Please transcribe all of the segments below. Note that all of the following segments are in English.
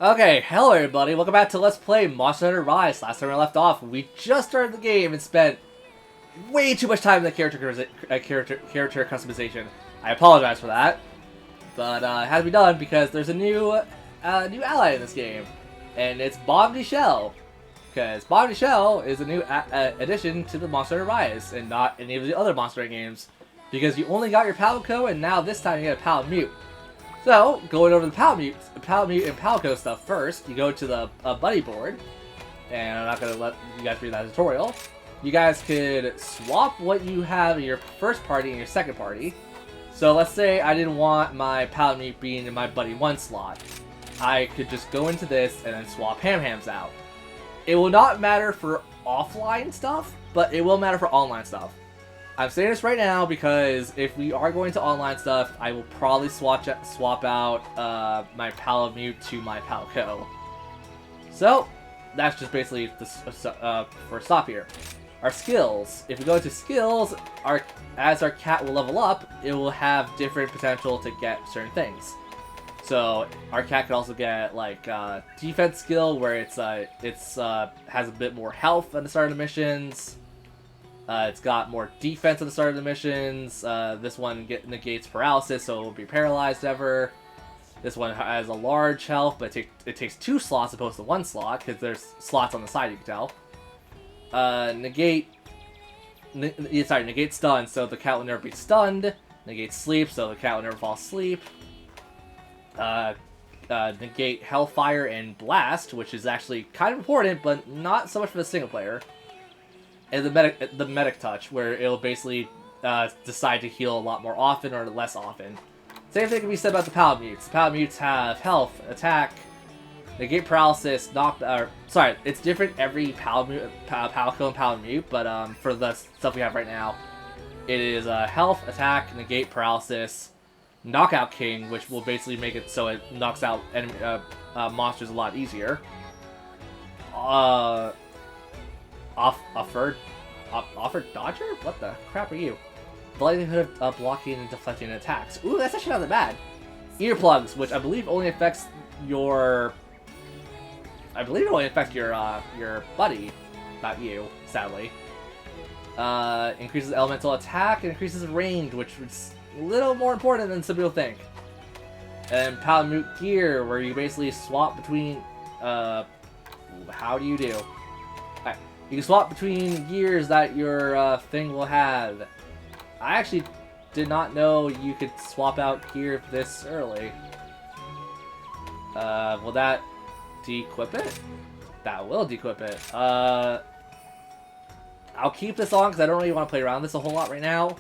Okay, hello everybody, welcome back to Let's Play Monster Hunter Rise. Last time we left off, we just started the game and spent way too much time in the character customization. I apologize for that, but it had to be done because there's a new ally in this game, and it's Bombedy Shell. Because Bombedy Shell is a new addition to the Monster Hunter Rise, and not any of the other Monster Hunter games, because you only got your Palico, and now this time you get a Palamute. So, going over the Palamute and Palico stuff first, you go to the buddy board, and I'm not going to let you guys read that tutorial. You guys could swap what you have in your first party and your second party. So let's say I didn't want my Palamute being in my buddy 1 slot. I could just go into this and then swap Ham-Hams out. It will not matter for offline stuff, but it will matter for online stuff. I'm saying this right now because if we are going to online stuff, I will probably swap out my Palamute to my Palico. So, that's just basically the first stop here. Our skills. If we go to skills, as our cat will level up, it will have different potential to get certain things. So, our cat can also get like defense skill, where it's has a bit more health at the start of the missions. It's got more defense at the start of the missions. This one negates paralysis, so it won't be paralyzed ever. This one has a large health, but it takes 2 slots opposed to 1 slot, because there's slots on the side, you can tell. Negate stun, so the cat will never be stunned. Negate sleep, so the cat will never fall asleep. Negate Hellfire and Blast, which is actually kind of important, but not so much for the single player. And the medic touch, where it'll basically decide to heal a lot more often or less often. Same thing can be said about the Palamutes. The Palamutes have health, attack, negate paralysis, sorry, it's different every Palico and Palamute, but for the stuff we have right now, it is health, attack, negate paralysis, knockout king, which will basically make it so it knocks out enemy, monsters a lot easier. Offered dodger? What the crap are you? The likelihood of blocking and deflecting attacks. Ooh, that's actually not that bad. Earplugs, which I believe only affects your... your buddy, not you, sadly. Increases elemental attack and increases range, which is a little more important than some people think. And Palamute gear, where you basically swap between... how do you do? Alright. You can swap between gears that your thing will have. I actually did not know you could swap out gear this early. Will that de-equip it? That will de-equip it. I'll keep this on because I don't really want to play around this a whole lot right now.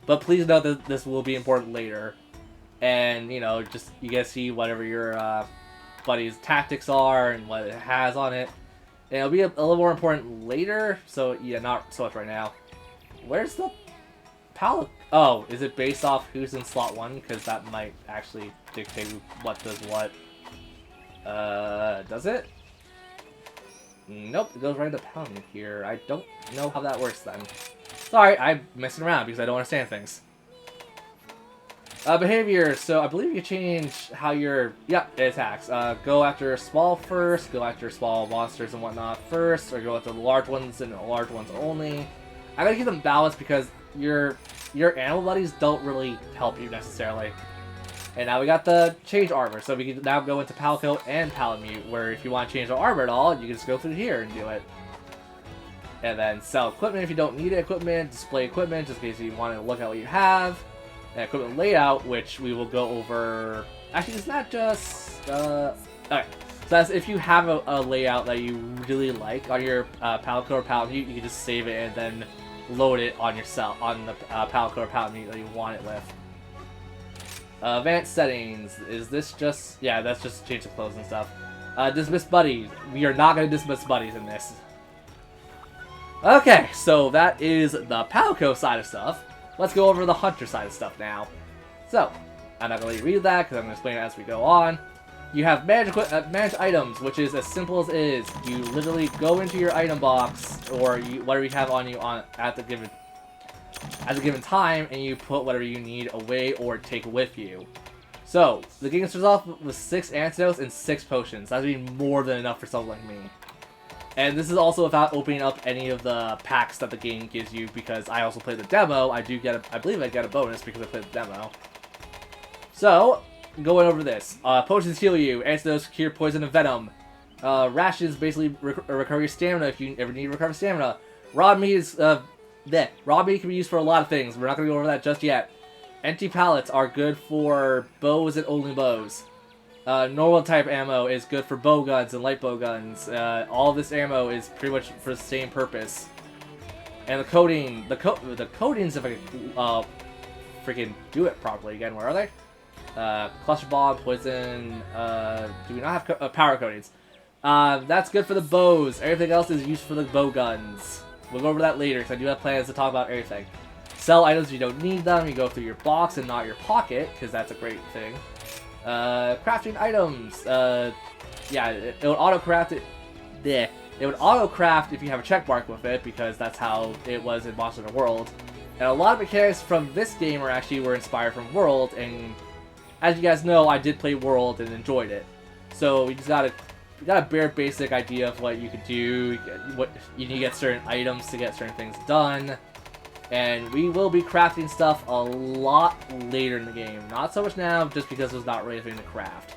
But please note that this will be important later. And, you know, just you guys see whatever your buddy's tactics are and what it has on it. And it'll be a little more important later, so yeah, not so much right now. Where's the Palico? Oh, is it based off who's in slot 1? Because that might actually dictate what does what. Does it? Nope, it goes right to Palamute here. I don't know how that works then. Sorry, I'm messing around because I don't understand things. Behavior, so I believe you change how your, it attacks. Go after small first, go after small monsters and whatnot first, or go after the large ones and the large ones only. I gotta keep them balanced because your animal buddies don't really help you necessarily. And now we got the change armor, so we can now go into Palico and Palamute, where if you want to change the armor at all, you can just go through here and do it. And then sell equipment if you don't need equipment, display equipment just in case you want to look at what you have. And equipment layout, which we will go over... Actually, it's not just... Okay. So that's if you have a layout that you really like on your Palico or Palamute, you can just save it and then load it on yourself, on the Palico or Palamute that you want it with. Advanced settings. Is this just... Yeah, that's just change the clothes and stuff. Dismiss buddies. We are not going to dismiss buddies in this. Okay, so that is the Palico side of stuff. Let's go over the Hunter side of stuff now. So, I'm not going to let you read that because I'm going to explain it as we go on. You have manage items, which is as simple as is. You literally go into your item box, or whatever you have on you at the given time, and you put whatever you need away or take with you. So, the game starts off with 6 antidotes and 6 potions. That would be more than enough for someone like me. And this is also without opening up any of the packs that the game gives you, because I also played the demo. I believe I get a bonus because I played the demo. So, going over this. Potions heal you, antidotes cure poison and venom. Rations basically recover your stamina if you ever need to recover stamina. Raw meat is, raw meat can be used for a lot of things. We're not going to go over that just yet. Empty pallets are good for bows and only bows. Normal type ammo is good for bow guns and light bow guns. All this ammo is pretty much for the same purpose. And the coatings, if I could freaking do it properly again, where are they? Cluster bomb, poison, do we not have power coatings? That's good for the bows. Everything else is used for the bow guns. We'll go over that later, because I do have plans to talk about everything. Sell items if you don't need them. You go through your box and not your pocket, because that's a great thing. Crafting items. Yeah, it would auto-craft it. It would auto-craft if you have a check mark with it, because that's how it was in Monster Hunter World. And a lot of mechanics from this game were inspired from World, and as you guys know, I did play World and enjoyed it. So we just got a bare basic idea of what you could do, what you need to get certain items to get certain things done. And we will be crafting stuff a lot later in the game. Not so much now, just because there's not really anything to craft.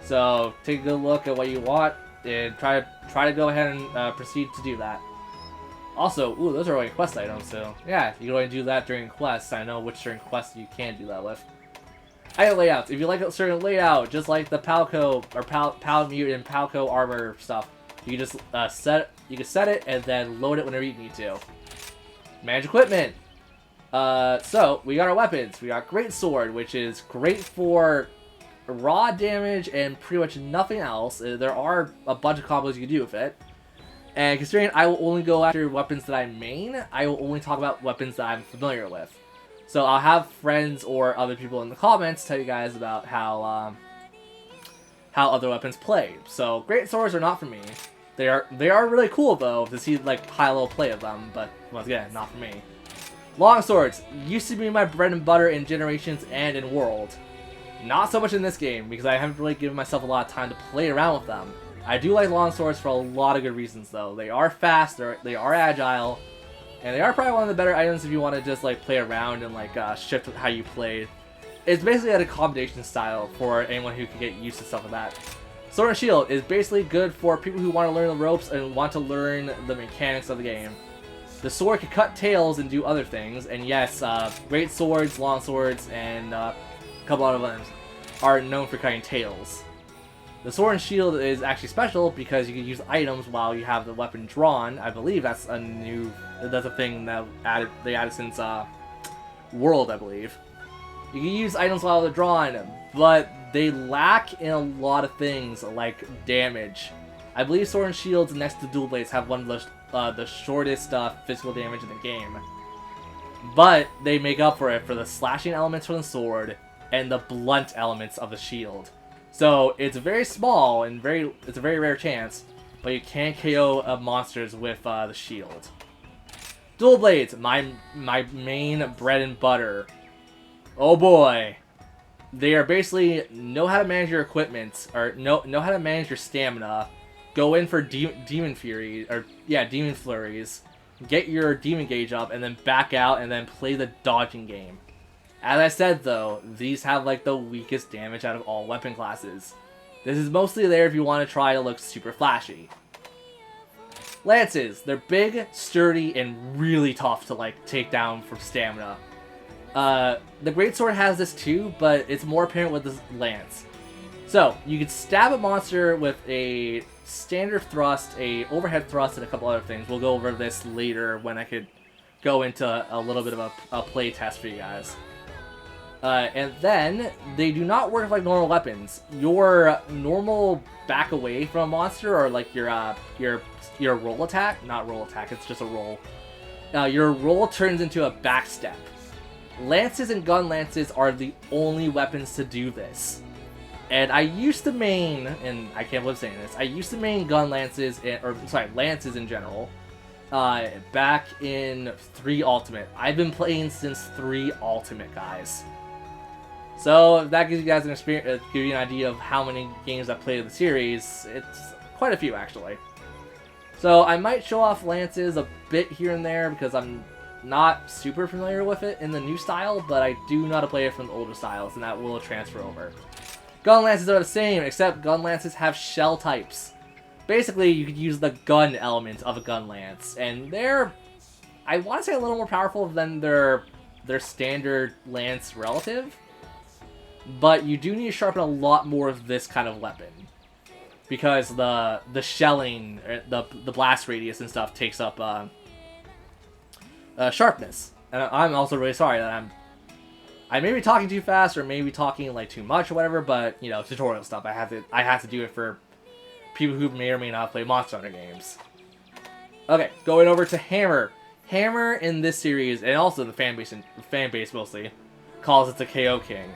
So take a good look at what you want and try to go ahead and proceed to do that. Also, ooh, those are only quest items, so yeah, you can only do that during quests. I know which certain quests you can do that with. Item layouts. If you like a certain layout, just like the Palco or Palamute and Palco armor stuff, you can just set it and then load it whenever you need to. Manage equipment. So we got our weapons. We got Great Sword, which is great for raw damage and pretty much nothing else. There are a bunch of combos you can do with it. And considering I will only go after weapons that I main, I will only talk about weapons that I'm familiar with. So I'll have friends or other people in the comments tell you guys about how other weapons play. So Great Swords are not for me. They are really cool though to see like high level play of them, but once again, not for me. Long swords used to be my bread and butter in Generations and in World. Not so much in this game because I haven't really given myself a lot of time to play around with them. I do like long swords for a lot of good reasons though. They are fast, they are agile, and they are probably one of the better items if you want to just like play around and like shift how you play. It's basically an accommodation style for anyone who can get used to stuff like that. Sword and Shield is basically good for people who want to learn the ropes and want to learn the mechanics of the game. The sword can cut tails and do other things, and yes, great swords, long swords, and a couple other ones are known for cutting tails. The Sword and Shield is actually special because you can use items while you have the weapon drawn. I believe that's a thing that they added since World, I believe. You can use items while they're drawn, but they lack in a lot of things like damage. I believe Sword and Shields next to Dual Blades have one of the shortest physical damage in the game. But they make up for it for the slashing elements from the sword and the blunt elements of the shield. So it's very small and it's a very rare chance, but you can KO monsters with the shield. Dual Blades, my main bread and butter. Oh boy. They are basically know how to manage your equipment, or know how to manage your stamina, go in for demon flurries, get your demon gauge up, and then back out and then play the dodging game. As I said though, these have like the weakest damage out of all weapon classes. This is mostly there if you want to try to look super flashy. Lances, they're big, sturdy, and really tough to like take down from stamina. The Greatsword has this too, but it's more apparent with this lance. So, you can stab a monster with a standard thrust, a overhead thrust, and a couple other things. We'll go over this later when I could go into a little bit of a play test for you guys. And then, they do not work like normal weapons. Your normal back away from a monster, or like your roll attack, not roll attack, it's just a roll. Your roll turns into a back step. Lances and gun lances are the only weapons to do this. And I used to main, and I can't believe saying this, I used to main gun lances, lances in general, back in 3 Ultimate. I've been playing since 3 Ultimate, guys. So if that gives you guys an experience, give you an idea of how many games I've played in the series. It's quite a few actually. So I might show off lances a bit here and there because I'm not super familiar with it in the new style, but I do know how to play it from the older styles, and that will transfer over. Gun lances are the same, except gun lances have shell types. Basically, you could use the gun element of a gun lance, and they're, I want to say, a little more powerful than their standard lance relative. But you do need to sharpen a lot more of this kind of weapon, because the shelling, the blast radius and stuff takes up sharpness. And I'm also really sorry that I may be talking too fast or maybe talking like too much or whatever, but you know, tutorial stuff. I have to do it for people who may or may not play Monster Hunter games. Okay, going over to Hammer. Hammer in this series, and also the fan base mostly, calls it the KO King.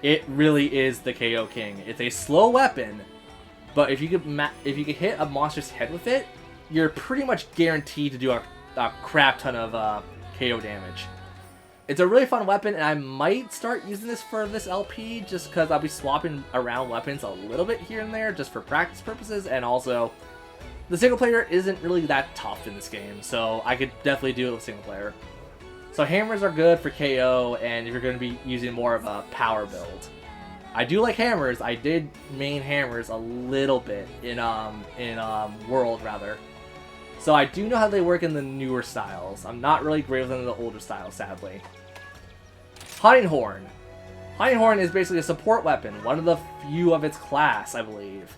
It really is the KO King. It's a slow weapon, but if you could hit a monster's head with it, you're pretty much guaranteed to do a crap ton of KO damage. It's a really fun weapon, and I might start using this for this LP just because I'll be swapping around weapons a little bit here and there just for practice purposes, and also the single player isn't really that tough in this game, so I could definitely do it with single player. So hammers are good for KO, and if you're going to be using more of a power build. I do like hammers. I did main hammers a little bit in World rather. So I do know how they work in the newer styles. I'm not really great with them in the older styles, sadly. Hunting Horn. Hunting Horn is basically a support weapon, one of the few of its class, I believe.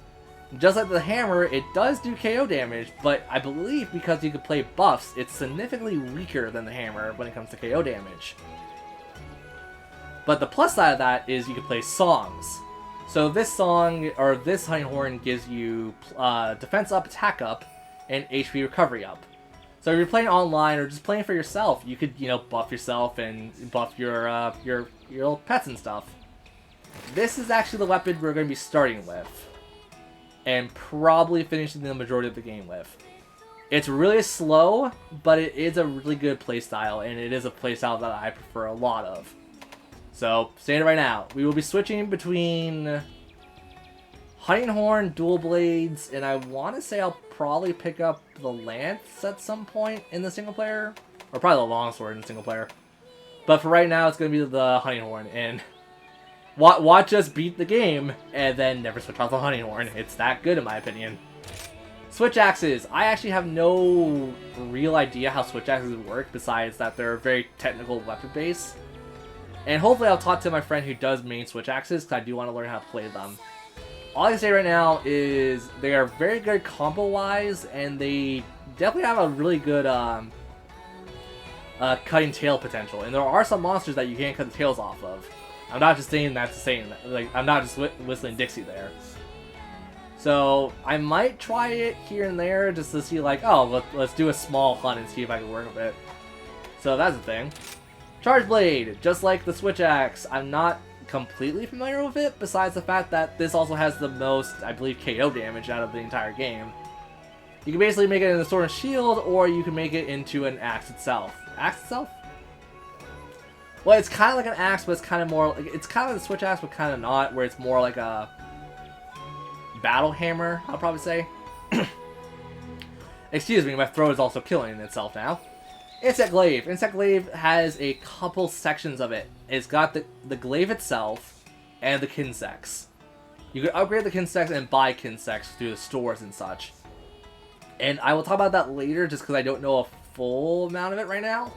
Just like the hammer, it does do KO damage, but I believe because you can play buffs, it's significantly weaker than the hammer when it comes to KO damage. But the plus side of that is you can play songs. So this song, or this Hunting Horn, gives you defense up, attack up, and HP recovery up. So if you're playing online or just playing for yourself, you could, you know, buff yourself and buff your little pets and stuff. This is actually the weapon we're going to be starting with, and probably finishing the majority of the game with. It's really slow, but it is a really good playstyle, and it is a playstyle that I prefer a lot of. So, saying it right now, we will be switching between Hunting Horn, Dual Blades, and I want to say I'll probably pick up the Lance at some point in the single player, or probably the Longsword in the single player. But for right now, it's going to be the Hunting Horn, and watch us beat the game, and then never switch off the Hunting Horn. It's that good in my opinion. Switch axes. I actually have no real idea how switch axes work, besides that they're a very technical weapon base. And hopefully I'll talk to my friend who does main switch axes, because I do want to learn how to play them. All I can say right now is they are very good combo-wise, and they definitely have a really good cutting tail potential. And there are some monsters that you can't cut the tails off of. I'm not just saying that to say that. Like, I'm not just whistling Dixie there. So I might try it here and there just to see, like, oh, let's do a small hunt and see if I can work with it. So that's the thing. Charge Blade, just like the Switch Axe, I'm not completely familiar with it, besides the fact that this also has the most, I believe, KO damage out of the entire game. You can basically make it into a sword and shield, or you can make it into an axe itself. Axe itself? Well, it's kind of like an axe, but it's kind of more like, it's kind of like the Switch Axe, but kind of not, where it's more like a battle hammer, I'll probably say. Excuse me, my throat is also killing itself now. Insect Glaive. Insect Glaive has a couple sections of it. It's got the glaive itself and the Kinsects. You can upgrade the Kinsects and buy Kinsects through the stores and such. And I will talk about that later just because I don't know a full amount of it right now.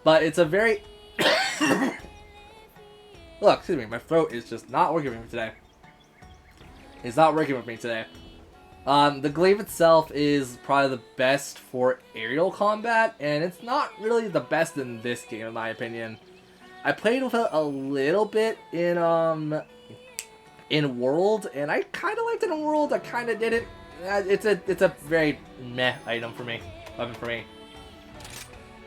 But it's a very... Look, excuse me, my throat is just not working with me today. It's not working with me today. The glaive itself is probably the best for aerial combat, and it's not really the best in this game, in my opinion. I played with it a little bit in World, and I kind of liked it in World. I kind of didn't. It's a very meh item for me, weapon for me.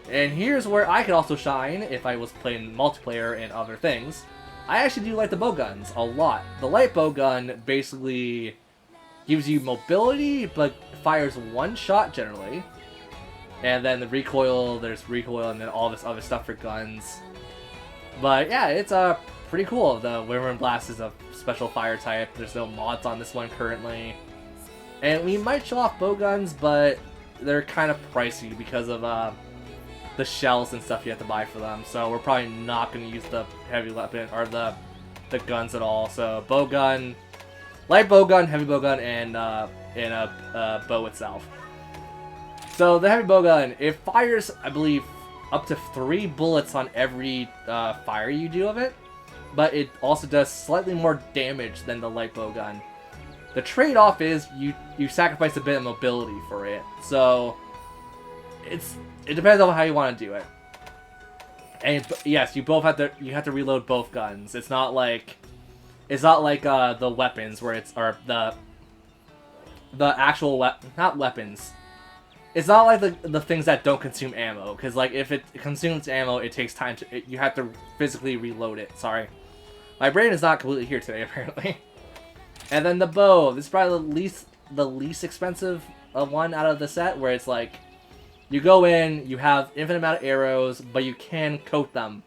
And here's where I could also shine if I was playing multiplayer and other things. I actually do like the bow guns a lot. The light bow gun basically gives you mobility, but fires one shot generally. And then the recoil, there's recoil, and then all this other stuff for guns. But yeah, it's a pretty cool. The Whirlwind Blast is a special fire type. There's no mods on this one currently. And we might show off bow guns, but they're kind of pricey because of the shells and stuff you have to buy for them. So we're probably not going to use the heavy weapon or the guns at all. So bow gun, light bow gun, heavy bow gun, and a bow itself. So the heavy bow gun, it fires, I believe, up to 3 bullets on every fire you do of it, but it also does slightly more damage than the light bow gun. The trade-off is you sacrifice a bit of mobility for it, so it depends on how you want to do it. And yes, you have to reload both guns. It's not like the weapons where the actual not weapons. It's not like the things that don't consume ammo, because like if it consumes ammo, it takes time you have to physically reload it. Sorry, my brain is not completely here today apparently. And then the bow. This is probably the least expensive one out of the set, where it's like you go in, you have infinite amount of arrows, but you can coat them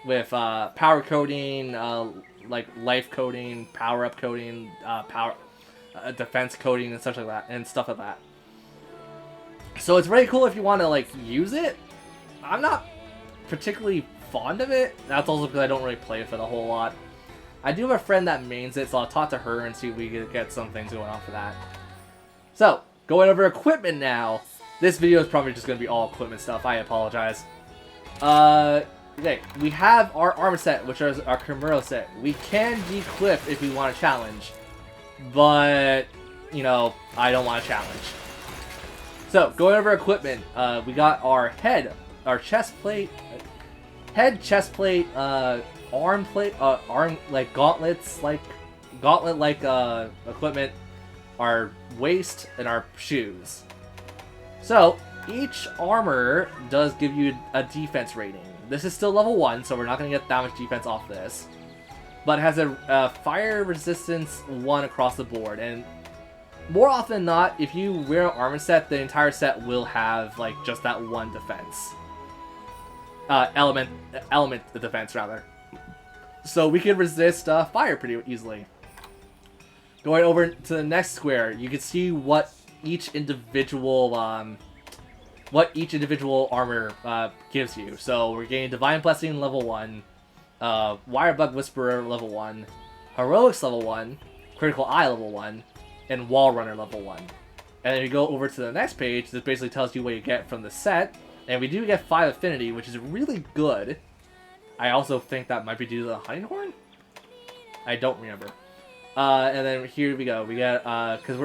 with power coating, like life coating, power up coating, defense coating, and stuff like that. So it's really cool if you want to like use it. I'm not particularly fond of it. That's also because I don't really play with it a whole lot. I do have a friend that mains it, so I'll talk to her and see if we can get some things going on for that. So, going over equipment now. This video is probably just going to be all equipment stuff. I apologize. Okay, we have our armor set, which is our Kimura set. We can declip if we want to challenge, but, you know, I don't want to challenge. So, going over equipment, we got our head, our chest plate, arm plate, like gauntlets, gauntlet-like equipment, our waist, and our shoes. So, each armor does give you a defense rating. This is still level 1, so we're not going to get that much defense off this. But it has a fire resistance 1 across the board, and more often than not, if you wear an armor set, the entire set will have, like, just that 1 defense. Element defense, rather. So we can resist fire pretty easily. Going over to the next square, you can see what each individual armor gives you. So we're getting Divine Blessing level 1, Wirebug Whisperer level 1, Heroics level 1, Critical Eye level 1, and Wall Runner level 1. And then you go over to the next page, this basically tells you what you get from the set. And we do get 5 affinity, which is really good. I also think that might be due to the Hunting Horn? I don't remember. And then here we go. We get, because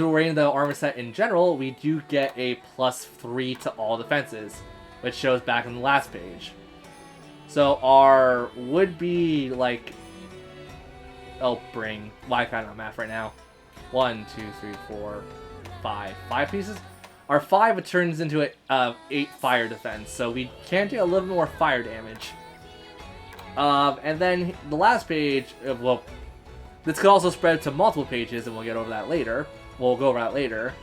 we're wearing the armor set in general, we do get a +3 to all defenses, which shows back in the last page. So our would-be, like, I'll bring, why can't I math right now? 1, 2, 3, 4, 5. 5 pieces? Our 5 turns into a 8 fire defense, so we can do a little more fire damage. And then the last page, well, this could also spread to multiple pages, and we'll get over that later. We'll go over that later.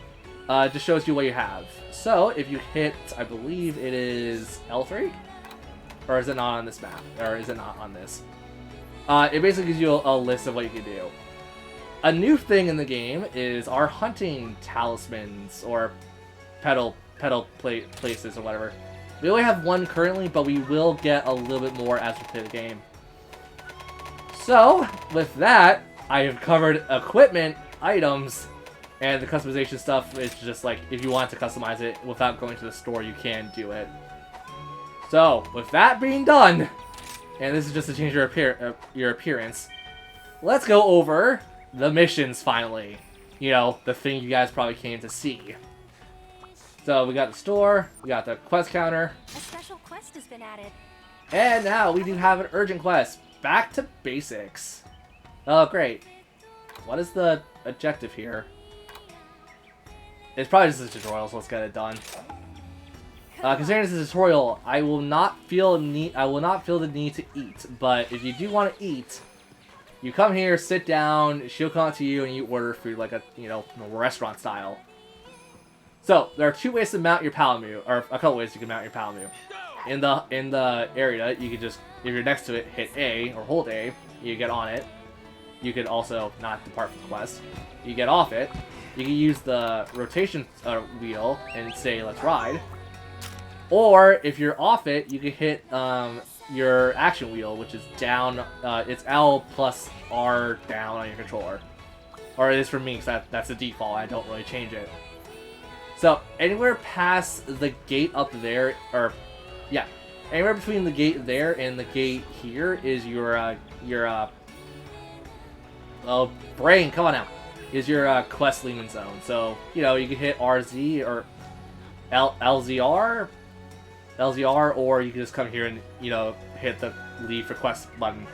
Just shows you what you have. So if you hit, I believe it is L3, or is it not on this map, or is it not on this? It basically gives you a list of what you can do. A new thing in the game is our hunting talismans, or pedal places, or whatever. We only have 1 currently, but we will get a little bit more as we play the game. So, with that, I have covered equipment, items, and the customization stuff is just like, if you want to customize it without going to the store, you can do it. So, with that being done, and this is just to change your appearance, let's go over the missions finally. You know, the thing you guys probably came to see. So we got the store, we got the quest counter. A special quest has been added. And now we do have an urgent quest. Back to basics. Oh, great. What is the objective here? It's probably just a tutorial, so let's get it done. Considering this is a tutorial, I will not feel the need to eat. But if you do want to eat, you come here, sit down, she'll come to you, and you order food like a, you know, restaurant style. So, there are 2 ways to mount your Palamute, or a couple ways you can mount your Palamute. in the area, you can just, if you're next to it, hit A or hold A. You get on it. You could also not depart from the quest. You get off it. You can use the rotation wheel and say, let's ride. Or, if you're off it, you can hit your action wheel, which is down. It's L plus R down on your controller. Or it is for me, because that's the default. I don't really change it. So, anywhere past the gate up there, or, yeah, anywhere between the gate there and the gate here is your oh, brain, come on now, is your quest leaving zone. So, you know, you can hit RZ or LZR, or you can just come here and, you know, hit the leave for quest button.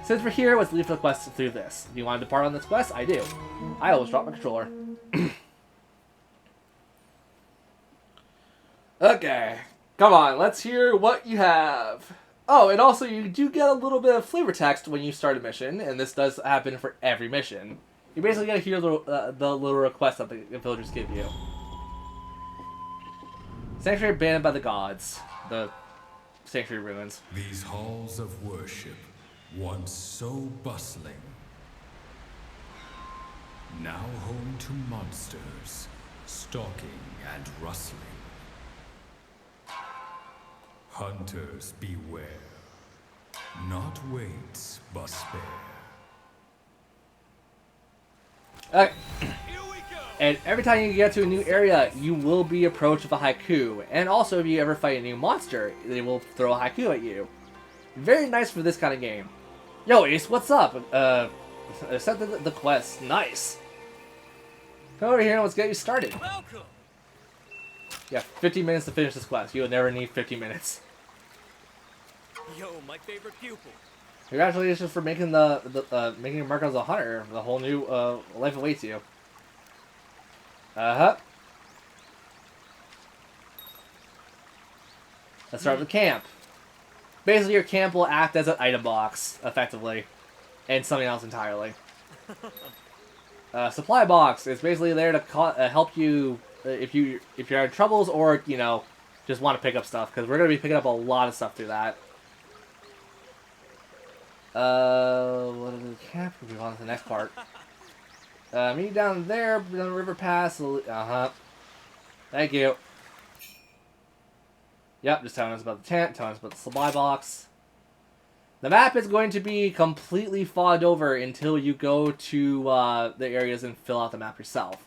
Since we're here, let's leave for the quest through this. Do you want to depart on this quest? I do. I always drop my controller. Okay, come on, let's hear what you have. Oh, and also you do get a little bit of flavor text when you start a mission, and this does happen for every mission. You basically get to hear the little request that the villagers give you. Sanctuary abandoned by the gods. The sanctuary ruins. These halls of worship, once so bustling, now home to monsters, stalking and rustling. Hunters beware, not waits but spare. Okay. And every time you get to a new area, you will be approached with a haiku. And also, if you ever fight a new monster, they will throw a haiku at you. Very nice for this kind of game. Yo, Ace, what's up? Accepted the quest. Nice. Come over here and let's get you started. Welcome. Yeah, 15 minutes to finish this quest. You will never need 15 minutes. Yo, my favorite pupil. Congratulations for making making your mark as a hunter. The whole new life awaits you. Let's start with the camp. Basically, your camp will act as an item box, effectively, and something else entirely. Supply box is basically there to help you if you're having troubles or, you know, just want to pick up stuff, because we're going to be picking up a lot of stuff through that. What is the camp? We'll move on to the next part. Me down there, on the river pass. Thank you. Yep, just telling us about the tent, telling us about the supply box. The map is going to be completely fogged over until you go to the areas and fill out the map yourself.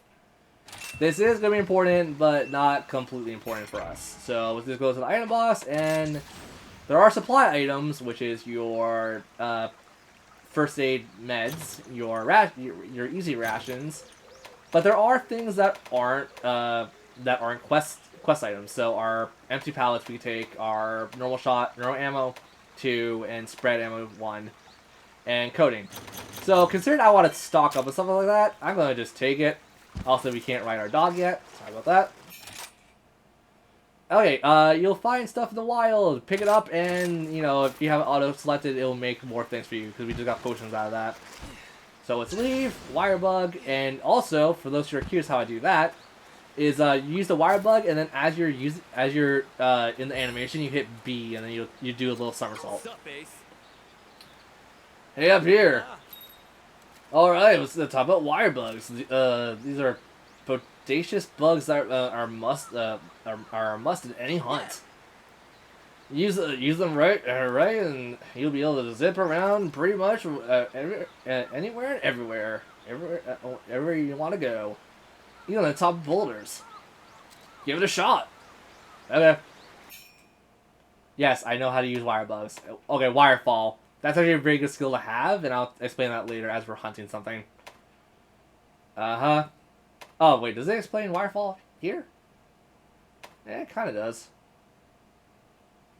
This is going to be important, but not completely important for us. So let's just go to the item box, and there are supply items, which is your first aid meds, your easy rations, but there are things that aren't quest items. So our empty pallets we take, our normal shot, normal ammo 2, and spread ammo 1, and coating. So considering I want to stock up with something like that, I'm gonna just take it. Also, we can't ride our dog yet. Sorry about that. Okay, you'll find stuff in the wild. Pick it up, and, you know, if you have it auto-selected, it'll make more things for you, because we just got potions out of that. So let's leave, wire bug, and also, for those who are curious how I do that, is you use the wire bug, and then as you're in the animation, you hit B, and then you do a little somersault. What's up, Ace? Hey, up here. Alright, let's talk about wire bugs. These are bodacious bugs that are a must in any hunt. Use them right, and you'll be able to zip around pretty much anywhere and everywhere you want to go. Even on the top of boulders. Give it a shot. Okay. Yes, I know how to use wire bugs. Okay, wire fall. That's actually a very good skill to have, and I'll explain that later as we're hunting something. Oh, wait, does it explain wirefall here? Yeah, it kind of does.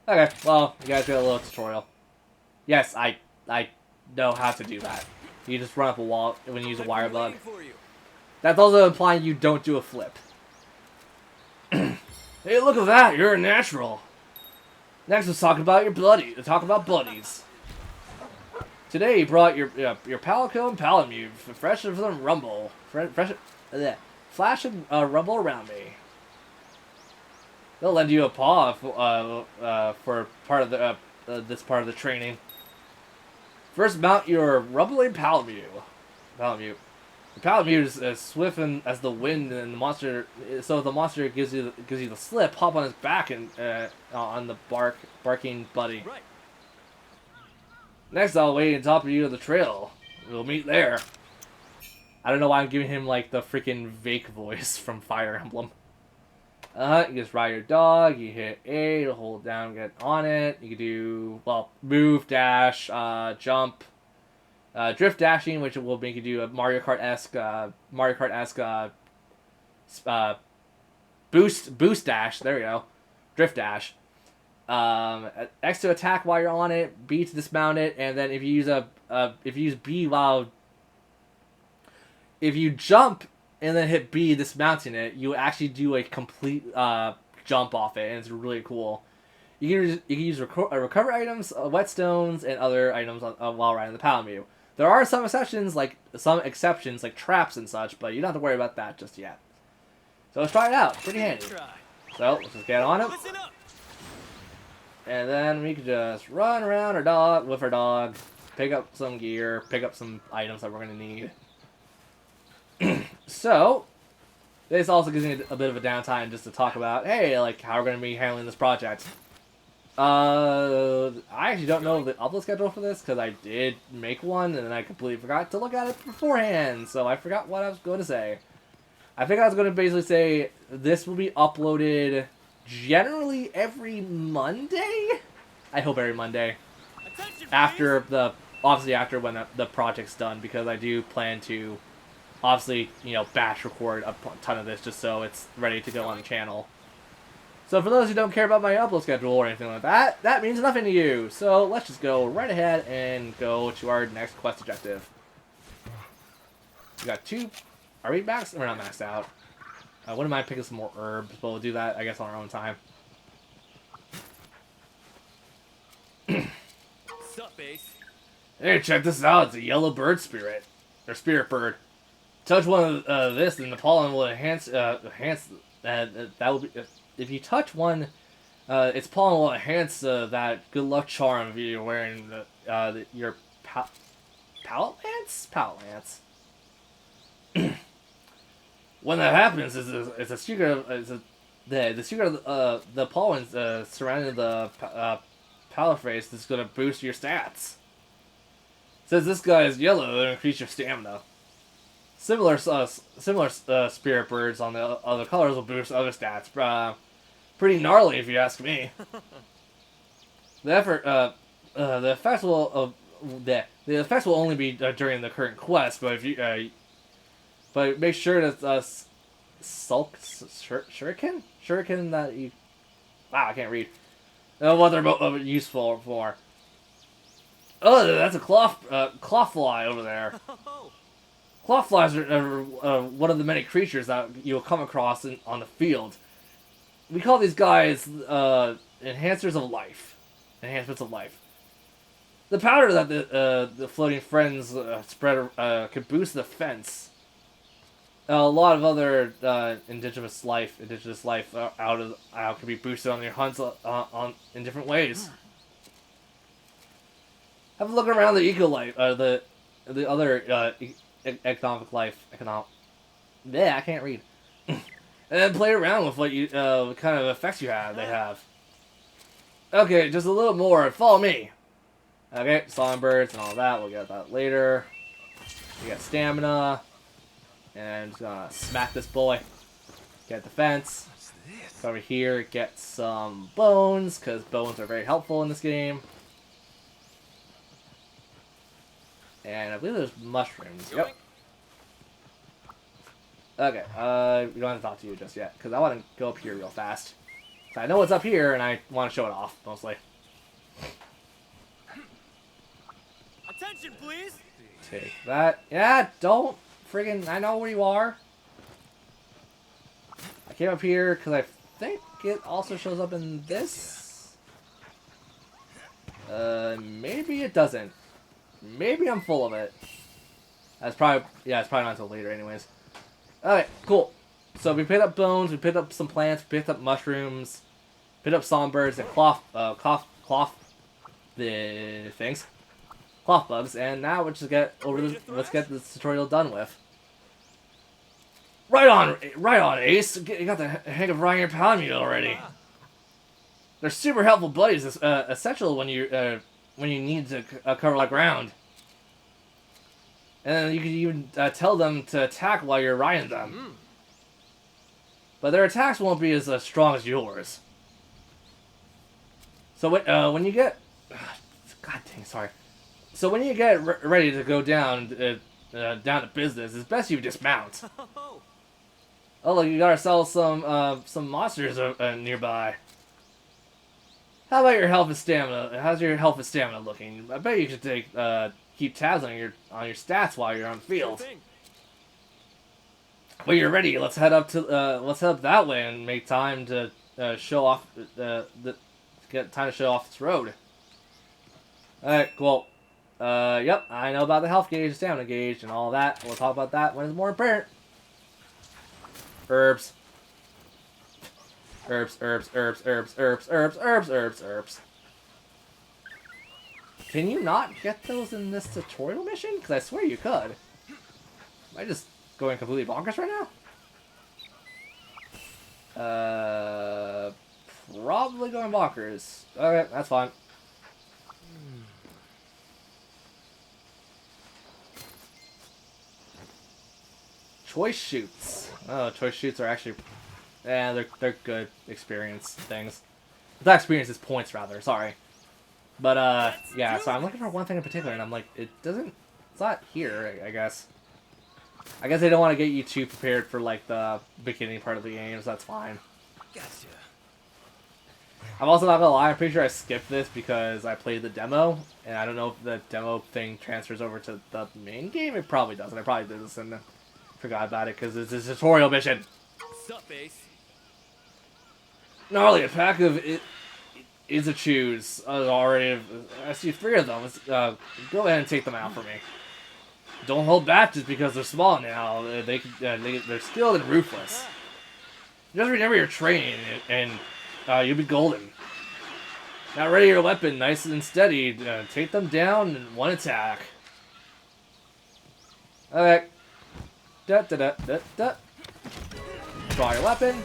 Okay, well, you guys get a little tutorial. Yes, I know how to do that. You just run up a wall when you use a wire bug. That's also implying you don't do a flip. Hey, look at that! You're a natural! Next, let's talk about your buddies. Today, you brought your Palico and Palamute, fresh from the rumble. Flash and rumble around me. They'll lend you a paw for part of the this part of the training. First, mount your rumbling Palamute. Palamute. The Palamute is as swift as the wind, and the monster. So if the monster gives you the slip, hop on his back and on the barking buddy. Right. Next, I'll wait on top of you of the trail. We'll meet there. I don't know why I'm giving him like the freaking Vake voice from Fire Emblem. You just ride your dog, you hit A to hold down, get on it. You can do, well, move, dash, jump, drift dashing, which will make you do a Mario Kart-esque boost dash, there we go, drift dash. X to attack while you're on it, B to dismount it, and then if you use B if you jump and then hit B dismounting it, you actually do a complete jump off it, and it's really cool. You can use recover items, whetstones, and other items while riding the Palamute. There are some exceptions like traps and such, but you don't have to worry about that just yet. So let's try it out. Pretty handy. So let's just get on it, Listen up. and then we can just run around with our dog, pick up some gear, pick up some items that we're gonna need. So, this also gives me a bit of a downtime just to talk about, hey, like, how we're going to be handling this project. I actually don't know the upload schedule for this, because I did make one, and then I completely forgot to look at it beforehand, so I forgot what I was going to say. I think I was going to basically say, this will be uploaded generally every Monday? I hope every Monday. Attention, Obviously after when the project's done, because I do plan to obviously, batch record a ton of this just so it's ready to go on the channel. So for those who don't care about my upload schedule or anything like that, that means nothing to you. So let's just go right ahead and go to our next quest objective. We got 2. Are we maxed? We're not maxed out. Wouldn't mind picking some more herbs, but we'll do that, I guess, on our own time. Sup, Ace? Hey, check this out. It's a yellow bird spirit. Or spirit bird. Touch one of this, and the pollen will enhance. That will be if you touch one. Its pollen will enhance that good luck charm if you're wearing your palette lance. When that happens, it's a secret. The secret of the pollen surrounding the palette face is going to boost your stats. Since this guy is yellow, it'll increase your stamina. Similar spirit birds on the other colors will boost other stats. Pretty gnarly, if you ask me. The effects will only be during the current quest, but if you but make sure that shuriken that you I can't read what they're useful for. Oh, that's a cloth fly over there. Cloth flies are one of the many creatures that you'll come across on the field. We call these guys enhancements of life. The powder that the floating friends spread can boost the fence. A lot of other indigenous life can be boosted on your hunts in different ways. Have a look around the eco life, the other economic life. Yeah, I can't read. And then play around with what kind of effects they have. Okay, just a little more. Follow me. Okay, songbirds and all that. We'll get that later. We got stamina. And just gonna smack this boy. Get defense. Go over here, get some bones, because bones are very helpful in this game. And I believe there's mushrooms. Yep. Okay, we don't have to talk to you just yet, because I want to go up here real fast. I know what's up here, and I want to show it off, mostly. Attention, please. Take that. Yeah, don't friggin'... I know where you are. I came up here because I think it also shows up in this. Maybe it doesn't. Maybe I'm full of it. That's probably... Yeah, it's probably not until later anyways. Alright, cool. So we picked up bones, we picked up some plants, we picked up mushrooms. pick up songbirds and cloth the things, cloth bugs, and now let's just let's get this tutorial done with. Right on, Ace. You got the hang of riding your pound mule already. They're super helpful buddies, essential when you need to cover the ground. And you can even tell them to attack while you're riding them. But their attacks won't be as strong as yours. So when you get... God dang, sorry. So when you get ready to go down to business, it's best you dismount. Oh, look, you got ourselves some monsters nearby. How about your health and stamina? How's your health and stamina looking? I bet you should keep tabs on your stats while you're on the field. When you're ready, let's head up that way and make time to show off get time to show off this road. All right, cool. Yep, I know about the health gauge, stamina gauge, and all that. We'll talk about that when it's more apparent. Herbs. Herbs. Can you not get those in this tutorial mission? Because I swear you could. Am I just going completely bonkers right now? Probably going bonkers. Okay, that's fine. Choice shoots. Oh, choice shoots are actually... Yeah, they're good experience things. Not experience, it's points rather, sorry. But, yeah, so I'm looking for one thing in particular, and I'm like, it's not here, I guess. I guess they don't want to get you too prepared for, like, the beginning part of the game, so that's fine. Gotcha. I'm also not gonna lie, I'm pretty sure I skipped this because I played the demo, and I don't know if the demo thing transfers over to the main game. It probably doesn't. I probably did this and forgot about it because it's a tutorial mission. Sup, Ace? Gnarly, a pack of Izachus already. I see 3 of them. Let's, go ahead and take them out for me. Don't hold back just because they're small now. They're skilled and ruthless. Just remember your training, and you'll be golden. Now ready your weapon, nice and steady. Take them down in one attack. Okay. Draw your weapon.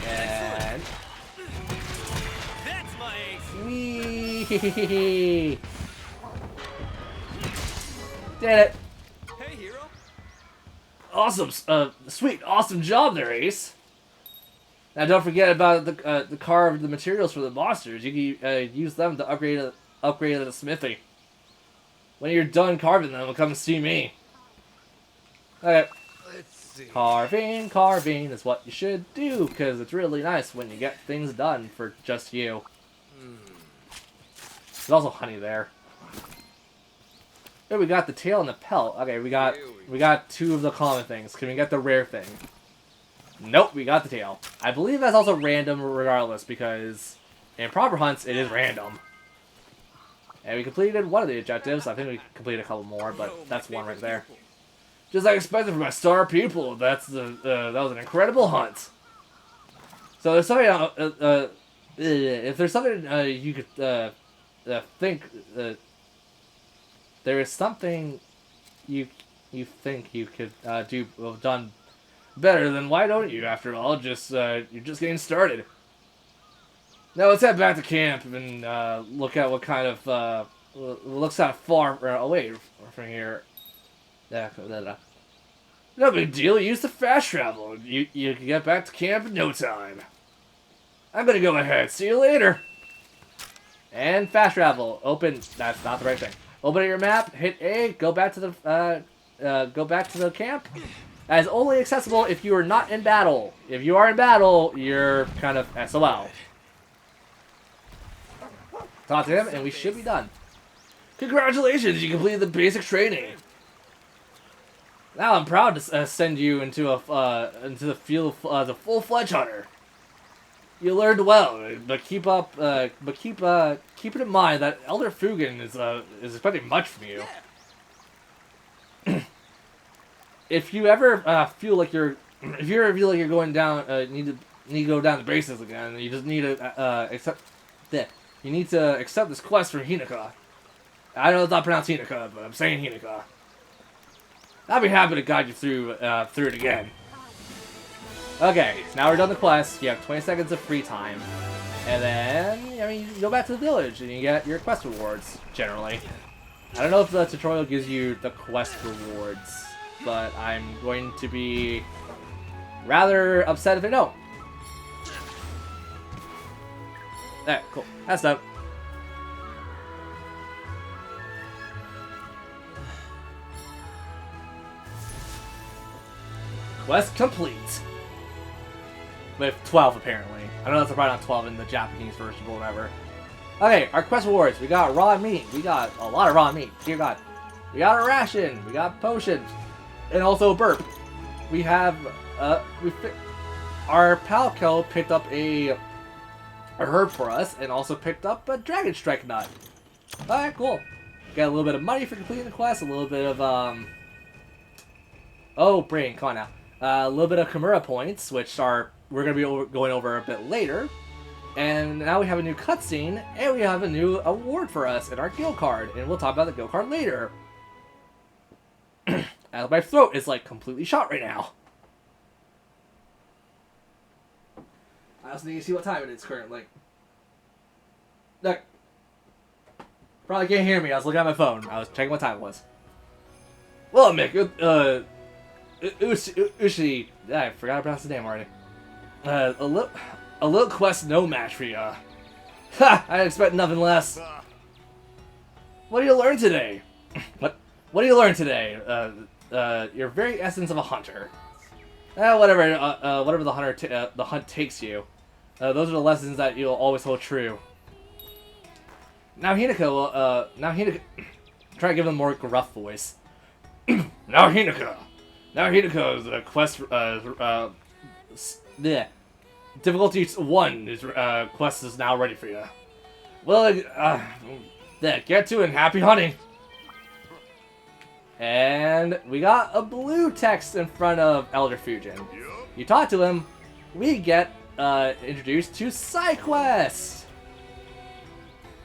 And... That's my ace! Wee! Did it! Hey, hero! Awesome, sweet, awesome job there, Ace. Now don't forget about the carved the materials for the monsters. You can use them to upgrade the smithy. When you're done carving them, come see me. Okay. Let's see. Carving is what you should do, because it's really nice when you get things done for just you. There's also honey there. Here we got the tail and the pelt. Okay, we got 2 of the common things. Can we get the rare thing? Nope, we got the tail. I believe that's also random regardless, because in proper hunts, it is random. And we completed one of the objectives. I think we completed a couple more, but that's one right there. Just like expected from my star pupil, that was an incredible hunt. So there's something, if there's something you could think, there is something you think you could have done better, then why don't you? After all, you're just getting started. Now let's head back to camp and look at what kind of looks kind of far away from here. No big deal. Use the fast travel. You can get back to camp in no time. I'm gonna go ahead. See you later. And fast travel. Open. That's not the right thing. Open your map. Hit A. Go back to the camp. That is only accessible if you are not in battle. If you are in battle, you're kind of SOL. Talk to him, and we should be done. Congratulations, you completed the basic training. Now I'm proud to send you into the field as a full-fledged hunter. You learned well, but keep it in mind that Elder Fugen is expecting much from you. If you ever feel like you're going down, need need to go down to basics again. You just need to accept that. You need to accept this quest from Hinaka. I know it's not pronounced Hinaka, but I'm saying Hinaka. I'll be happy to guide you through it again. Okay, so now we're done the quest. You have 20 seconds of free time. And then, I mean, you go back to the village and you get your quest rewards, generally. I don't know if the tutorial gives you the quest rewards, but I'm going to be rather upset if they don't. Alright, cool. That's done. Quest complete. With 12, apparently. I know that's probably not 12 in the Japanese version or whatever. Okay, our quest rewards. We got raw meat. We got a lot of raw meat. Dear God. We got a ration. We got potions. And also a burp. We have, our pal Kel picked up a herb for us and also picked up a dragon strike nut. Alright, cool. Got a little bit of money for completing the quest. A little bit of, oh, brain, come on now. A little bit of Kimura points, which are we're going to be going over a bit later. And now we have a new cutscene, and we have a new award for us in our guild card. And we'll talk about the guild card later. As my throat is like completely shot right now. I also need to see what time it is currently. Look. Probably can't hear me. I was looking at my phone. I was checking what time it was. Well, Mick, Ushi, I forgot to pronounce the name already. A little quest no match for ya. Ha! I expect nothing less. What do you learn today? What do you learn today? Your very essence of a hunter. Whatever the hunt takes you. Those are the lessons that you'll always hold true. Now Hinaka, try to give them a more gruff voice. Now Hinaka's quest, difficulty 1 is, quest is now ready for you. Well, get to it and happy hunting. And we got a blue text in front of Elder Fujin. You talk to him, we get, introduced to side quests.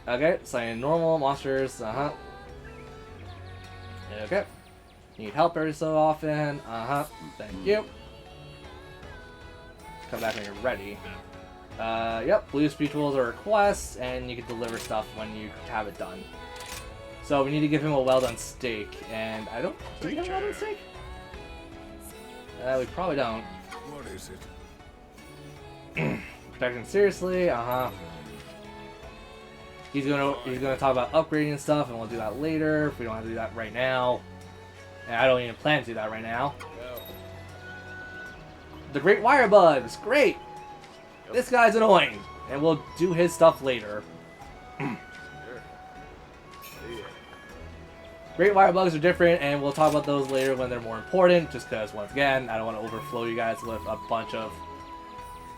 Okay, saying normal monsters, Okay. Need help every so often, thank you. Come back when you're ready. Yep, blue speech tools are requests, and you can deliver stuff when you have it done. So we need to give him a well-done steak, and I don't... Do we have a well-done steak? We probably don't. What is it? Protecting seriously, He's gonna talk about upgrading and stuff, and we'll do that later if we don't have to do that right now. And I don't even plan to do that right now. The Great Wire Bugs, great! This guy's annoying, and we'll do his stuff later. Great Wire Bugs are different, and we'll talk about those later when they're more important, just because, once again, I don't want to overflow you guys with a bunch of...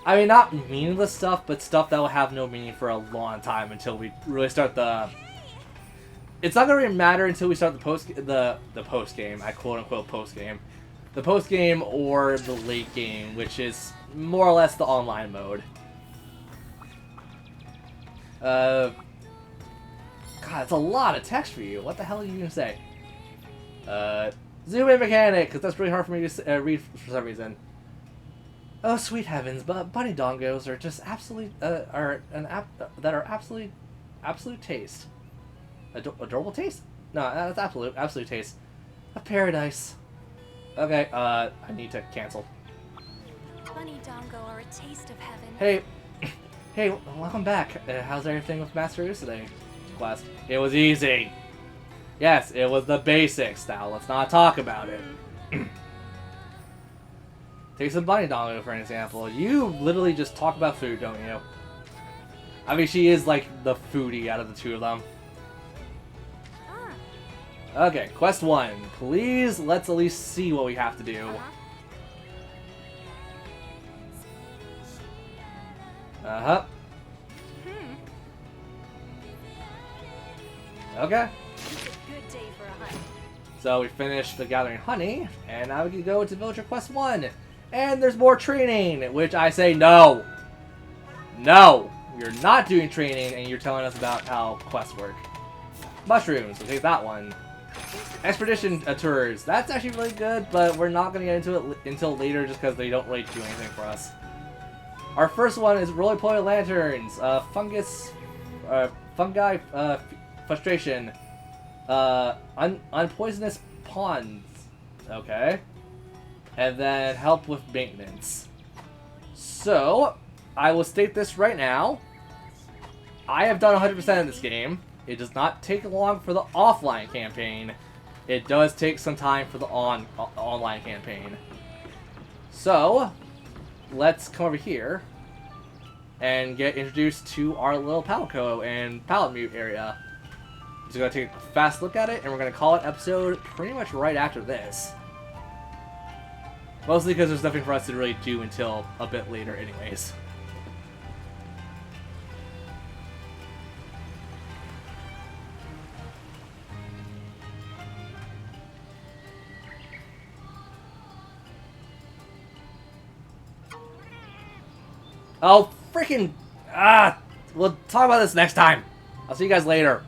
I mean, not meaningless stuff, but stuff that will have no meaning for a long time until we really start the... It's not going to really matter until we start the post-game, I quote-unquote post-game. The post-game or the late game, which is more or less the online mode. God, it's a lot of text for you. What the hell are you going to say? Zoom in mechanic, because that's really hard for me to read for some reason. Oh, sweet heavens, but bunny dongos are just absolute, absolute taste. Adorable taste? No, that's absolute taste. A paradise. Okay, I need to cancel. Bunny Dongo are a taste of heaven. Hey, welcome back. How's everything with Master Us today? Quest. It was easy. Yes, it was the basics. Now, let's not talk about it. Take some bunny dongo for an example. You literally just talk about food, don't you? I mean, she is like the foodie out of the two of them. Okay, quest 1. Please, let's at least see what we have to do. Okay. It's a good day for a hunt. So we finished the gathering honey, and now we can go to villager quest 1. And there's more training, which I say no. No, you're not doing training, and you're telling us about how quests work. Mushrooms, we'll take that one. Expedition tours, that's actually really good, but we're not going to get into it until later just because they don't really do anything for us. Our first one is roly-poly lanterns, fungi frustration, unpoisonous ponds, okay, and then help with maintenance. So, I will state this right now. I have done 100% of this game. It does not take long for the offline campaign. It does take some time for the online campaign. So, let's come over here and get introduced to our little Palico and Palamute area. Just gonna take a fast look at it, and we're gonna call it episode pretty much right after this. Mostly because there's nothing for us to really do until a bit later anyways. Oh, freaking... we'll talk about this next time. I'll see you guys later.